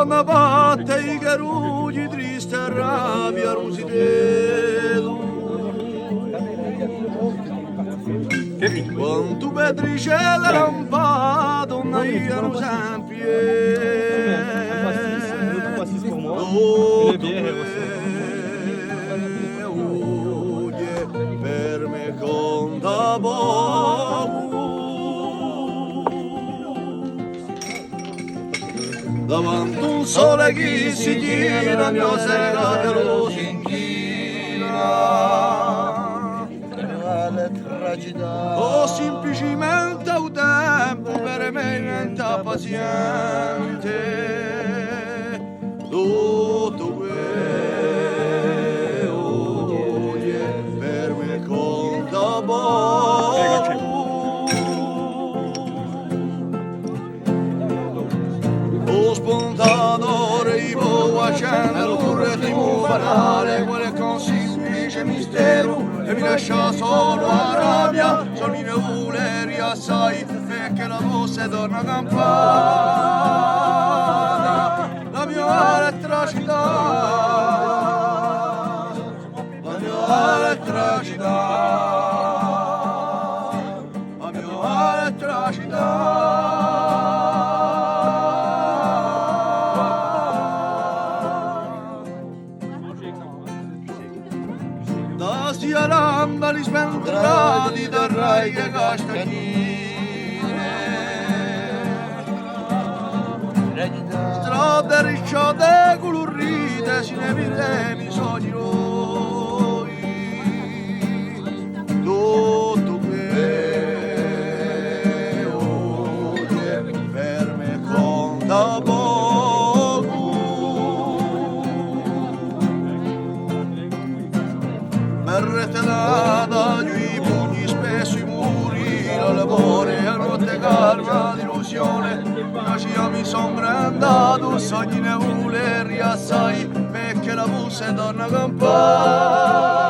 donna batte i carugli triste a rabbia rusitedo. Quanto petricella lampado naiano sempre per me conta davanti un sole che si gira mio sera che lo si inchina o semplicemente un tempo per me diventa paziente tutto quello per me conta poco. O spontaneo arrivo a cielo, un ritmo banale, quel con semplice mistero, e mi lascia solo a rabbia, sono in eule assai, perché la voce torna a campana, la mia elettricità, la mia elettricità, la mia elettricità. Da Siaranda li spentrati da rai e castagnine strade ricciate colorite si ne vide bisogni noi tutto quello per me conta poco. Merretelata i pugni spesso i muri, la lavore a notte calma d'illusione, lascia mi sombra andato, sogni ne vuole riassai, perché la voce torna a campare.